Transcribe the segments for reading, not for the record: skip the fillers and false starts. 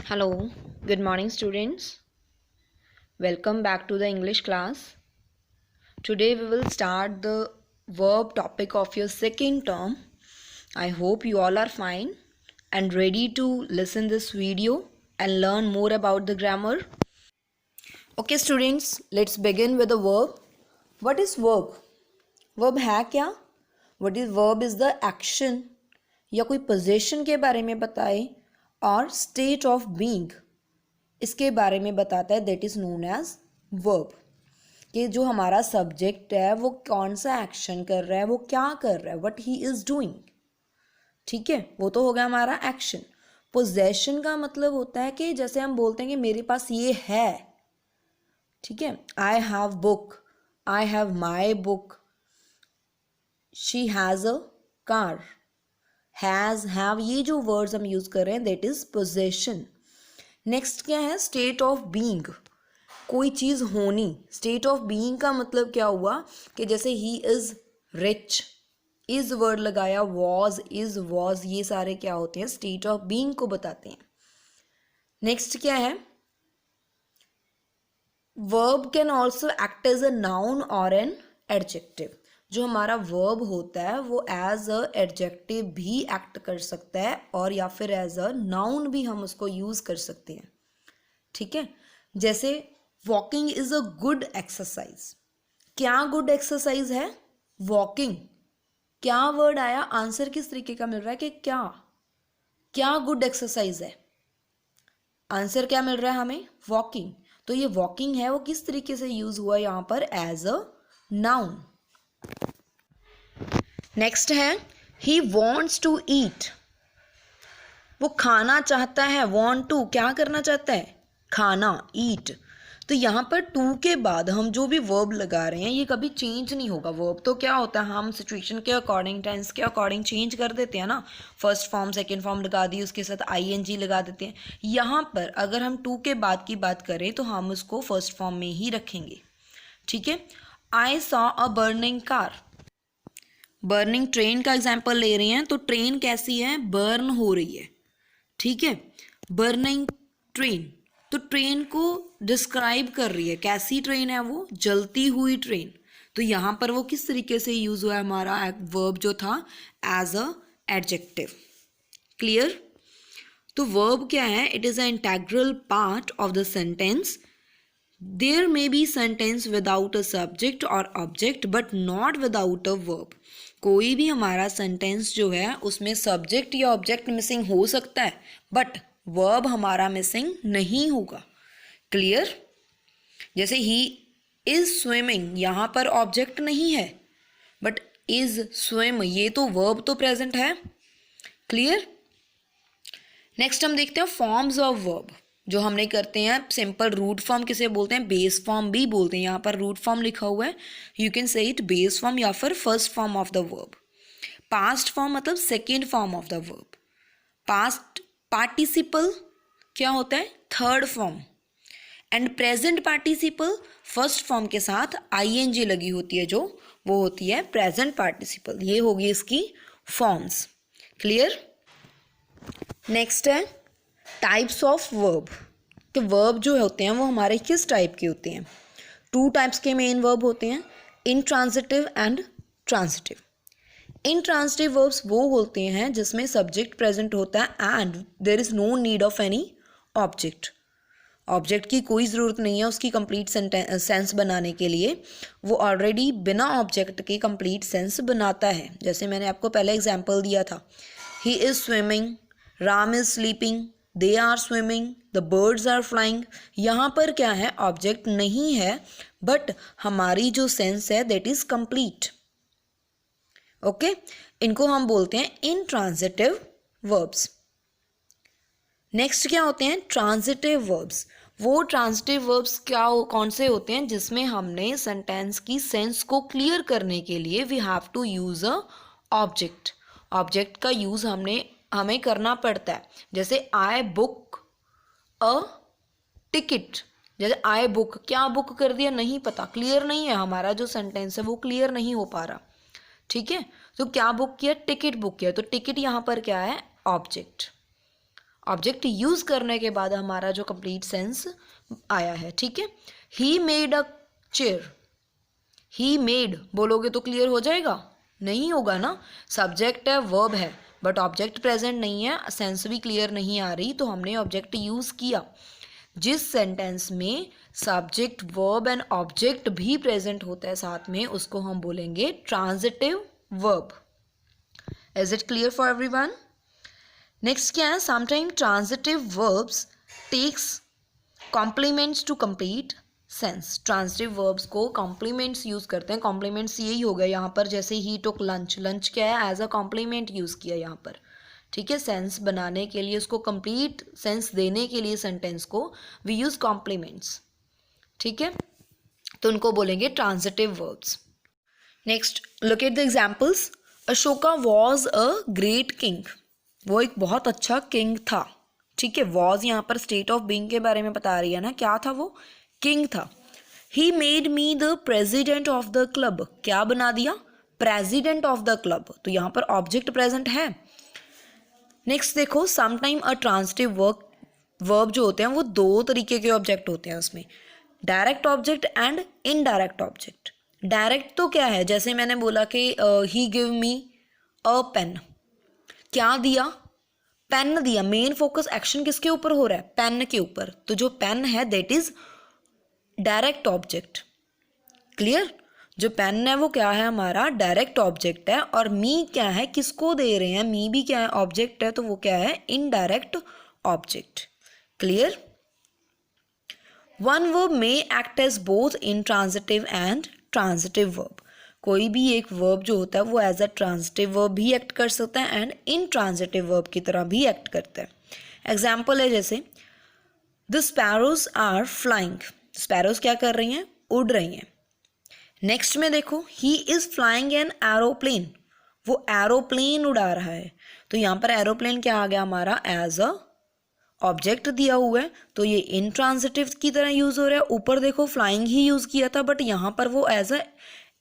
Hello, good morning, students. Welcome back to the English class. Today we will start the verb topic of your second term. I hope you all are fine and ready to listen this video and learn more about the grammar. Okay, students, let's begin with the verb. What is verb? Verb है क्या? What is verb is the action या कोई possession के बारे में बताए और state of being इसके बारे में बताता है, that is known as verb. कि जो हमारा सब्जेक्ट है वो कौन सा एक्शन कर रहा है, वो क्या कर रहा है, व्हाट ही इज़ डूइंग। ठीक है, वो तो हो गया हमारा एक्शन। पोजेशन का मतलब होता है कि जैसे हम बोलते हैं कि मेरे पास ये है। ठीक है, I have book, I have my book, she has a car, has, have, ये जो वर्ड्स हम यूज़ कर रहे हैं दैट इज़ पोजेशन। नेक्स्ट क्या है? स्टेट ऑफ बीइंग, कोई चीज़ होनी। स्टेट ऑफ बीइंग का मतलब क्या हुआ कि जैसे he is rich, is word लगाया, वॉज, इज़, वॉज, ये सारे क्या होते हैं? स्टेट ऑफ बीइंग को बताते हैं। नेक्स्ट क्या है? Verb can also act as a noun और एन एडजेक्टिव। जो हमारा वर्ब होता है वो एज अ एडजेक्टिव भी एक्ट कर सकता है और या फिर एज अ नाउन भी हम उसको यूज़ कर सकते हैं। ठीक है, जैसे walking is a good exercise. क्या गुड एक्सरसाइज है? वॉकिंग। क्या वर्ड आया? आंसर किस तरीके का मिल रहा है कि क्या क्या गुड एक्सरसाइज है? आंसर क्या मिल रहा है हमें? वॉकिंग। तो ये वॉकिंग है वो किस तरीके से यूज हुआ यहाँ पर? As a noun. नेक्स्ट है ही वॉन्ट्स टू ईट, वो खाना चाहता है। वॉन्ट टू, क्या करना चाहता है? खाना, ईट। तो यहाँ पर टू के बाद हम जो भी वर्ब लगा रहे हैं ये कभी चेंज नहीं होगा। वर्ब तो क्या होता है, हम सिचुएशन के अकॉर्डिंग, टेंस के अकॉर्डिंग चेंज कर देते हैं ना। फर्स्ट फॉर्म सेकेंड फॉर्म लगा दी, उसके साथ आईएनजी लगा देते हैं। यहाँ पर अगर हम टू के बाद की बात करें तो हम उसको फर्स्ट फॉर्म में ही रखेंगे। ठीक है, I saw a burning car. Burning train का एग्जाम्पल ले रहे हैं तो ट्रेन कैसी है? बर्न हो रही है। ठीक है, बर्निंग ट्रेन, तो ट्रेन को डिस्क्राइब कर रही है। कैसी ट्रेन है वो? जलती हुई ट्रेन। तो यहाँ पर वो किस तरीके से यूज हुआ है? हमारा वर्ब जो था एज अ एडजेक्टिव। क्लियर? तो वर्ब क्या है? It is a integral part of the sentence. There may be sentence without a subject और object but not without a verb. कोई भी हमारा सेंटेंस जो है उसमें सब्जेक्ट या ऑब्जेक्ट मिसिंग हो सकता है बट वर्ब हमारा मिसिंग नहीं होगा। क्लियर? जैसे ही इज स्विमिंग, यहाँ पर ऑब्जेक्ट नहीं है बट इज स्विम, ये तो वर्ब तो प्रेजेंट है। क्लियर? नेक्स्ट हम देखते हैं फॉर्म्स ऑफ वर्ब जो हमने करते हैं। सिंपल रूट फॉर्म किसे बोलते हैं? बेस फॉर्म भी बोलते हैं। यहाँ पर रूट फॉर्म लिखा हुआ है, you can say it base form या फिर first form of the verb. Past form मतलब second form of the verb. Past participle क्या होता है? Third form. And present participle first form के साथ आईएनजी लगी होती है, जो वो होती है प्रेजेंट पार्टिसिपल। ये होगी इसकी फॉर्म्स। क्लियर? नेक्स्ट है टाइप्स ऑफ वर्ब। कि वर्ब जो होते हैं वो हमारे किस टाइप के होते हैं? टू टाइप्स के मेन वर्ब होते हैं, intransitive and transitive. Intransitive verbs वो होते हैं जिसमें सब्जेक्ट प्रेजेंट होता है and there is no need of any object. Object की कोई ज़रूरत नहीं है उसकी कंप्लीट सेंस बनाने के लिए, वो ऑलरेडी बिना ऑब्जेक्ट के कंप्लीट सेंस बनाता है। जैसे मैंने आपको पहले एग्जांपल दिया था, he is swimming, Ram is sleeping, they are swimming, the birds are flying. यहाँ पर क्या है? ऑब्जेक्ट नहीं है बट हमारी जो सेंस है दैट इज़ कंप्लीट। ओके, इनको हम बोलते हैं इंट्रांजिटिव वर्ब्स। नेक्स्ट क्या होते हैं? Transitive verbs. वो ट्रांजिटिव वर्ब्स क्या कौन से होते हैं? जिसमें हमने सेंटेंस की सेंस को क्लियर करने के लिए we have to use a object. Object का यूज़ हमें करना पड़ता है। जैसे आई बुक अ टिकट। जैसे आई बुक, क्या बुक कर दिया? नहीं पता, क्लियर नहीं है, हमारा जो सेंटेंस है वो क्लियर नहीं हो पा रहा। ठीक है, तो क्या बुक किया? टिकट बुक किया। तो टिकट यहाँ पर क्या है? ऑब्जेक्ट। ऑब्जेक्ट यूज करने के बाद हमारा जो कंप्लीट सेंस आया है, ठीक है। He made a chair, he made बोलोगे तो क्लियर हो जाएगा, नहीं होगा ना, सब्जेक्ट है, वर्ब है, बट ऑब्जेक्ट प्रेजेंट नहीं है, सेंस भी क्लियर नहीं आ रही, तो हमने ऑब्जेक्ट यूज किया। जिस सेंटेंस में सब्जेक्ट वर्ब एंड ऑब्जेक्ट भी प्रेजेंट होता है साथ में, उसको हम बोलेंगे transitive verb. Is it clear for everyone? Next क्या है, sometime transitive verbs takes complements to complete sense. Transitive verbs को कॉम्प्लीमेंट्स यूज करते हैं, कॉम्प्लीमेंट्स यही हो गया यहाँ पर, जैसे ही टुक लंच, लंच क्या है, एज अ कॉम्प्लीमेंट यूज किया यहाँ पर, ठीक है। सेंस बनाने के लिए, उसको कंप्लीट सेंस देने के लिए सेंटेंस को वी यूज कॉम्प्लीमेंट्स, ठीक है, तो उनको बोलेंगे transitive verbs. Next look at the examples. Ashoka was a great king, वो एक बहुत अच्छा किंग था, ठीक है। वॉज यहाँ पर स्टेट ऑफ बीइंग के बारे में बता रही है ना, क्या था वो, किंग था। ही made me the president of the club, क्या बना दिया, प्रेजिडेंट ऑफ द क्लब, तो यहाँ पर ऑब्जेक्ट प्रेजेंट है। नेक्स्ट देखो, समटाइम अ ट्रांजिटिव वर्ब जो होते हैं वो दो तरीके के ऑब्जेक्ट होते हैं उसमें, direct object and indirect object. Direct तो क्या है, जैसे मैंने बोला कि ही गिव मी अ पेन, क्या दिया, पेन दिया, मेन फोकस एक्शन किसके ऊपर हो रहा है, पेन के ऊपर, तो जो पेन है that is direct object. Clear, जो पेन है वो क्या है, हमारा डायरेक्ट ऑब्जेक्ट है, और मी क्या है, किसको दे रहे हैं, मी भी क्या है, ऑब्जेक्ट है, तो वो क्या है, indirect object. Clear. One verb may act as both intransitive and transitive verb, कोई भी एक वर्ब जो होता है वो एज अ ट्रांजिटिव वर्ब भी एक्ट कर सकता है एंड इंट्रांजिटिव वर्ब की तरह भी एक्ट करता है। एग्जाम्पल है जैसे the sparrows are flying, sparrows क्या कर रही हैं, उड़ रही हैं। नेक्स्ट में देखो, he is flying an aeroplane, वो एरोप्लेन उड़ा रहा है, तो यहाँ पर एरोप्लेन क्या आ गया हमारा, एज अ ऑब्जेक्ट दिया हुआ है, तो ये इंट्रांजिटिव की तरह यूज हो रहा है। ऊपर देखो फ्लाइंग ही यूज किया था, बट यहाँ पर वो एज अ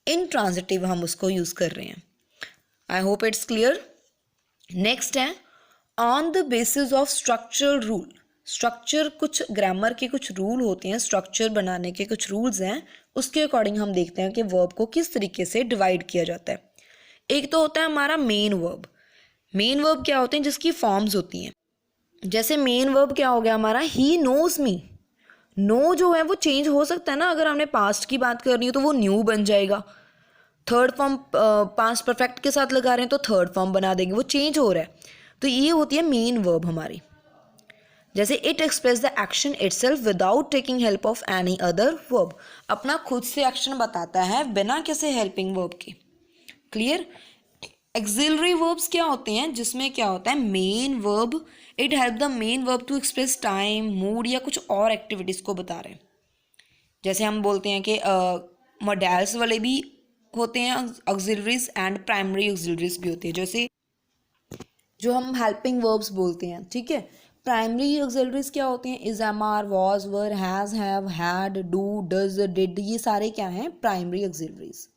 इंट्रांजिटिव हम उसको यूज कर रहे हैं। I hope it's clear. Next है on the basis of structural rule, structure कुछ ग्रामर के कुछ रूल होते हैं, स्ट्रक्चर बनाने के कुछ रूल्स हैं, उसके अकॉर्डिंग हम देखते हैं कि वर्ब को किस तरीके से डिवाइड किया जाता है। एक तो होता है हमारा मेन वर्ब। मेन वर्ब क्या होते हैं, जिसकी फॉर्म्स होती हैं, जैसे मेन वर्ब क्या हो गया हमारा, ही नोज मी, नो जो है वो चेंज हो सकता है ना, अगर हमने पास्ट की बात करनी है तो वो न्यू बन जाएगा, थर्ड फॉर्म पास्ट परफेक्ट के साथ लगा रहे हैं तो थर्ड फॉर्म बना देंगे, वो चेंज हो रहा है, तो ये होती है मेन वर्ब हमारी। जैसे it express the action itself without taking help of any other verb, अपना खुद से एक्शन बताता है बिना किसी हेल्पिंग वर्ब के। क्लियर। एक्सिलरी वर्ब्स क्या होते हैं, जिसमें क्या होता है, main verb, it help the main verb to express time, mood या कुछ और एक्टिविटीज को बता रहे हैं। जैसे हम बोलते हैं कि मॉडल्स वाले भी होते हैं ऑक्सिलरीज एंड प्राइमरी ऑक्सिलरीज भी होते हैं, जैसे जो हम हेल्पिंग वर्ब्स बोलते हैं, ठीक है। प्राइमरी ऑक्सिलरीज क्या होते हैं, is, am, are, was, were, has, have, had, do, does, did, ये सारे क्या हैं, primary auxiliaries.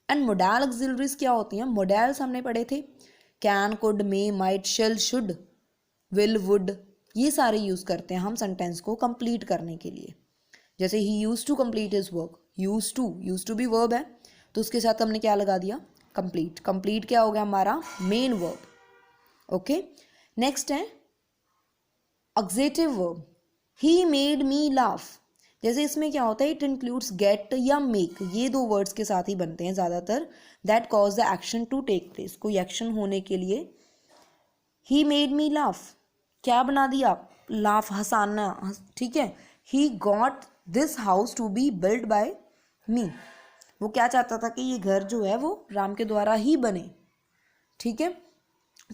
And modal auxiliaries क्या होती हैं, मोडल्स हमने पढ़े थे, can, could, may, might, shall, should, will, would, ये सारे यूज करते हैं हम सेंटेंस को कंप्लीट करने के लिए। जैसे ही use to complete his work, use to भी वर्ब है, तो उसके साथ हमने क्या लगा दिया, कंप्लीट। कंप्लीट क्या हो गया हमारा, मेन वर्ब। ओके। नेक्स्ट है causative verb, he made me laugh, जैसे इसमें क्या होता है, इट इंक्लूड्स गेट या मेक, ये दो वर्ड्स के साथ ही बनते हैं ज़्यादातर, that cause the action to take place, कोई एक्शन होने के लिए। ही मेड मी लाफ, क्या बना दिया, लाफ, हंसाना, ठीक है। He got this house to be build by me, वो क्या चाहता था कि ये घर जो है वो राम के द्वारा ही बने, ठीक है।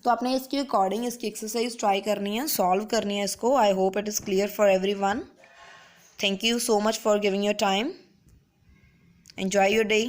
तो आपने इसके अकॉर्डिंग इसकी एक्सरसाइज ट्राई करनी है, सॉल्व करनी है इसको। I hope it is clear for everyone. Thank you so much for giving your time. Enjoy your day.